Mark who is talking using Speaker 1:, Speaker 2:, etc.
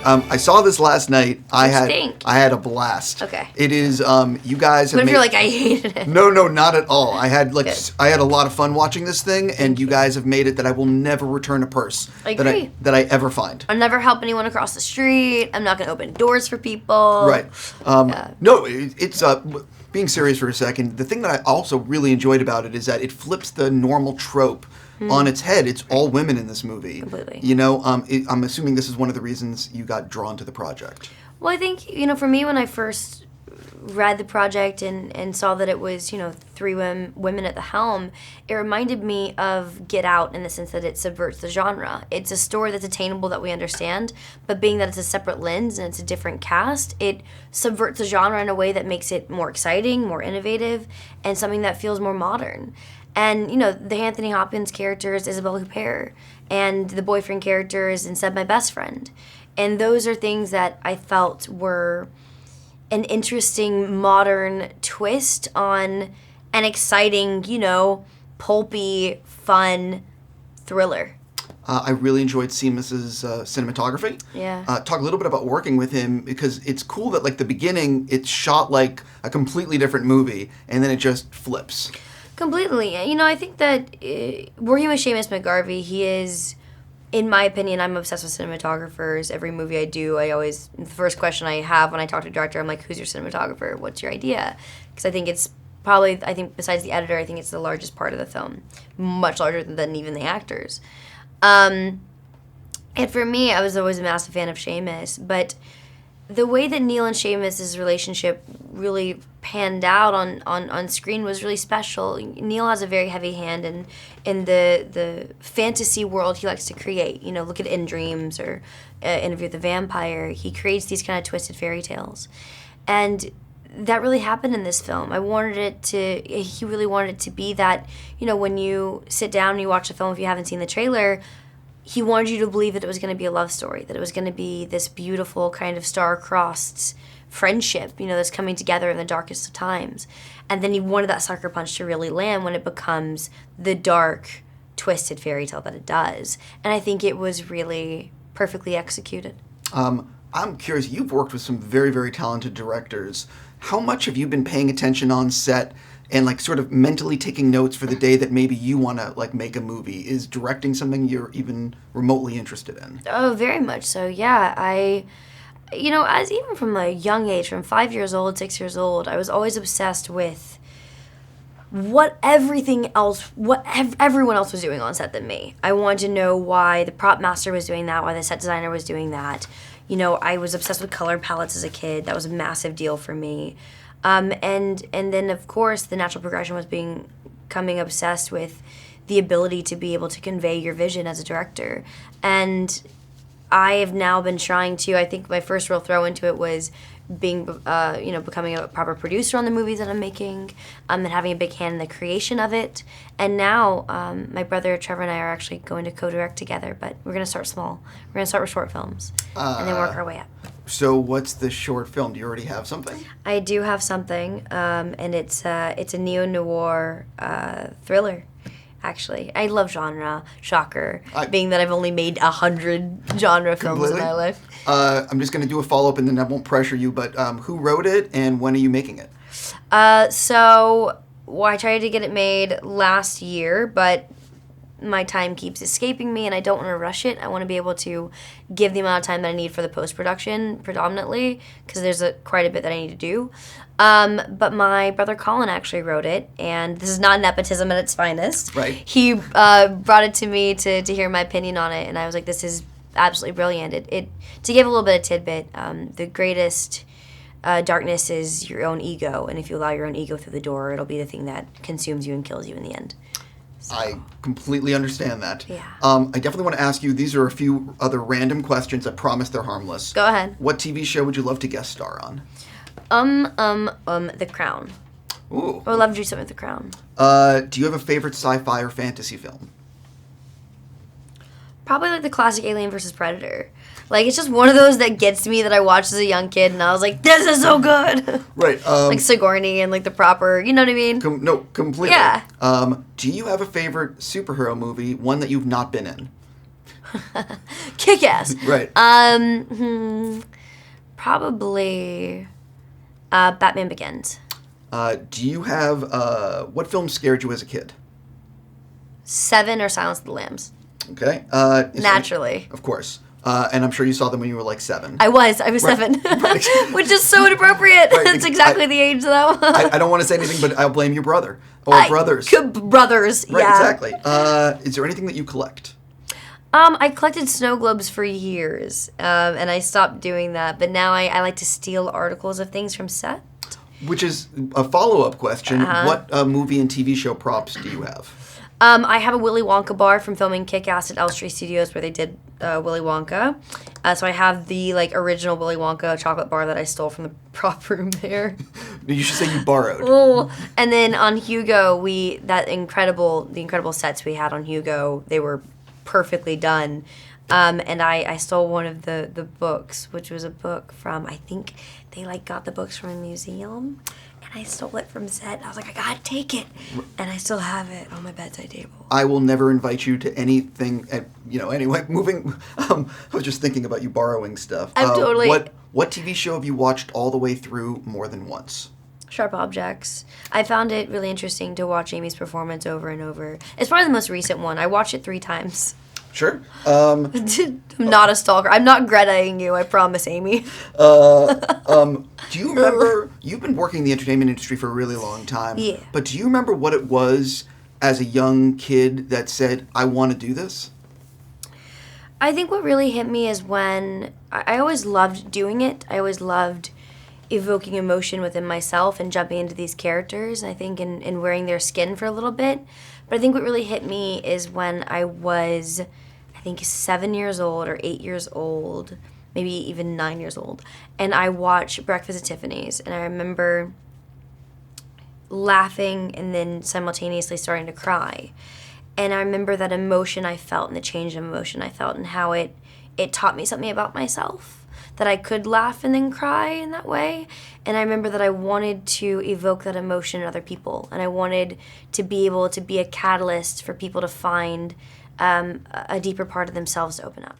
Speaker 1: I saw this last night. I had a blast.
Speaker 2: Okay.
Speaker 1: It is. You guys have.
Speaker 2: What if you're like, I hated it?
Speaker 1: No, not at all. I had a lot of fun watching this thing, and you guys have made it that I will never return a purse
Speaker 2: I agree.
Speaker 1: that I ever find.
Speaker 2: I'll never help anyone across the street. I'm not going to open doors for people.
Speaker 1: Right. No, it's being serious for a second. The thing that I also really enjoyed about it is that it flips the normal trope on its head. It's all women in this movie.
Speaker 2: Completely.
Speaker 1: You know, I'm assuming this is one of the reasons you got drawn to the project.
Speaker 2: Well, I think, for me, when I first read the project and saw that it was, 3 women at the helm, it reminded me of Get Out in the sense that it subverts the genre. It's a story that's attainable that we understand, but being that it's a separate lens and it's a different cast, it subverts the genre in a way that makes it more exciting, more innovative, and something that feels more modern. And, the Anthony Hopkins character is Isabelle Huppert, and the boyfriend character is instead my best friend. And those are things that I felt were an interesting modern twist on an exciting, pulpy, fun thriller.
Speaker 1: I really enjoyed Seamus's cinematography.
Speaker 2: Yeah.
Speaker 1: Talk a little bit about working with him, because it's cool that, like, the beginning, it's shot like a completely different movie, and then it just flips. Completely.
Speaker 2: I think that working with Seamus McGarvey, he is, in my opinion, I'm obsessed with cinematographers. Every movie I do, the first question I have when I talk to a director, I'm like, who's your cinematographer? What's your idea? Because I think it's probably, besides the editor, I think it's the largest part of the film. Much larger than even the actors. And for me, I was always a massive fan of Seamus, but the way that Neil and Seamus' relationship really panned out on screen was really special. Neil has a very heavy hand in the fantasy world he likes to create. Look at In Dreams or Interview with the Vampire. He creates these kind of twisted fairy tales. And that really happened in this film. He really wanted it to be that, when you sit down and you watch the film, if you haven't seen the trailer, he wanted you to believe that it was going to be a love story, that it was going to be this beautiful kind of star-crossed friendship, that's coming together in the darkest of times. And then he wanted that sucker punch to really land when it becomes the dark, twisted fairy tale that it does. And I think it was really perfectly executed.
Speaker 1: I'm curious, you've worked with some very, very talented directors. How much have you been paying attention on set and, like, sort of mentally taking notes for the day that maybe you want to, like, make a movie? Is directing something you're even remotely interested in?
Speaker 2: Oh, very much so, yeah. As even from a young age, from 5 years old, 6 years old, I was always obsessed with what everyone else was doing on set than me. I wanted to know why the prop master was doing that, why the set designer was doing that. I was obsessed with color palettes as a kid. That was a massive deal for me. And then, of course, the natural progression was becoming obsessed with the ability to be able to convey your vision as a director. And I have now been trying to, I think my first real throw into it was becoming a proper producer on the movies that I'm making, and having a big hand in the creation of it. And now my brother Trevor and I are actually going to co-direct together, but we're going to start small. We're going to start with short films and then work our way up.
Speaker 1: So what's the short film? Do you already have something?
Speaker 2: I do have something, and it's a neo-noir thriller. Actually, I love genre. Shocker. Being that I've only made 100 genre films in my life.
Speaker 1: I'm just going to do a follow-up and then I won't pressure you, but who wrote it and when are you making it?
Speaker 2: I tried to get it made last year, but my time keeps escaping me and I don't want to rush it. I want to be able to give the amount of time that I need for the post-production predominantly, because there's quite a bit that I need to do. But my brother Colin actually wrote it, and this is not nepotism at its finest.
Speaker 1: Right.
Speaker 2: He brought it to me to hear my opinion on it, and I was like, this is absolutely brilliant. To give a little bit of tidbit, the greatest darkness is your own ego, and if you allow your own ego through the door, it'll be the thing that consumes you and kills you in the end. So.
Speaker 1: I completely understand that.
Speaker 2: Yeah.
Speaker 1: I definitely want to ask you, these are a few other random questions. I promise they're harmless.
Speaker 2: Go ahead.
Speaker 1: What TV show would you love to guest star on?
Speaker 2: The Crown.
Speaker 1: Ooh.
Speaker 2: I would love to do something with The Crown.
Speaker 1: Do you have a favorite sci-fi or fantasy film?
Speaker 2: Probably like the classic Alien vs. Predator. Like, it's just one of those that gets me that I watched as a young kid, and I was like, this is so good!
Speaker 1: Right.
Speaker 2: Like Sigourney and, like, the proper, you know what I mean?
Speaker 1: No, completely.
Speaker 2: Yeah.
Speaker 1: Do you have a favorite superhero movie, one that you've not been in?
Speaker 2: Kick-Ass.
Speaker 1: Right.
Speaker 2: Probably Batman Begins.
Speaker 1: Do you have what film scared you as a kid?
Speaker 2: Seven or Silence of the Lambs.
Speaker 1: Okay.
Speaker 2: Naturally.
Speaker 1: Of course. And I'm sure you saw them when you were like 7.
Speaker 2: I was
Speaker 1: Right.
Speaker 2: 7.
Speaker 1: Right.
Speaker 2: Which is so inappropriate.
Speaker 1: Right.
Speaker 2: That's exactly the age, though.
Speaker 1: I don't want to say anything, but I'll blame your brother. Or brothers.
Speaker 2: Brothers,
Speaker 1: Right,
Speaker 2: yeah.
Speaker 1: exactly. Is there anything that you collect?
Speaker 2: I collected snow globes for years, and I stopped doing that. But now I like to steal articles of things from set.
Speaker 1: Which is a follow-up question.
Speaker 2: Uh-huh.
Speaker 1: What movie and TV show props do you have?
Speaker 2: I have a Willy Wonka bar from filming Kick-Ass at Elstree Studios where they did Willy Wonka. So I have the original Willy Wonka chocolate bar that I stole from the prop room there.
Speaker 1: You should say you borrowed.
Speaker 2: Oh, and then on Hugo, the incredible sets we had on Hugo, they were perfectly done. And I stole one of the books, which was a book from, I think they got the books from a museum. And I stole it from set. I was like, I gotta take it. And I still have it on my bedside table.
Speaker 1: I will never invite you to anything. Anyway, moving. I was just thinking about you borrowing stuff.
Speaker 2: I'm totally.
Speaker 1: What TV show have you watched all the way through more than once?
Speaker 2: Sharp Objects. I found it really interesting to watch Amy's performance over and over. It's probably the most recent one. I watched it 3 times.
Speaker 1: Sure.
Speaker 2: I'm not a stalker. I'm not Greta-ing you, I promise, Amy.
Speaker 1: Do you remember, you've been working in the entertainment industry for a really long time.
Speaker 2: Yeah.
Speaker 1: But do you remember what it was as a young kid that said, I want to do this?
Speaker 2: I think what really hit me is when I always loved doing it. I always loved evoking emotion within myself and jumping into these characters, I think, and wearing their skin for a little bit. But I think what really hit me is when I was, I think, 7 years old or 8 years old, maybe even 9 years old, and I watched Breakfast at Tiffany's, and I remember laughing and then simultaneously starting to cry. And I remember that emotion I felt and the change of emotion I felt and how it taught me something about myself, that I could laugh and then cry in that way. And I remember that I wanted to evoke that emotion in other people, and I wanted to be able to be a catalyst for people to find a deeper part of themselves to open up.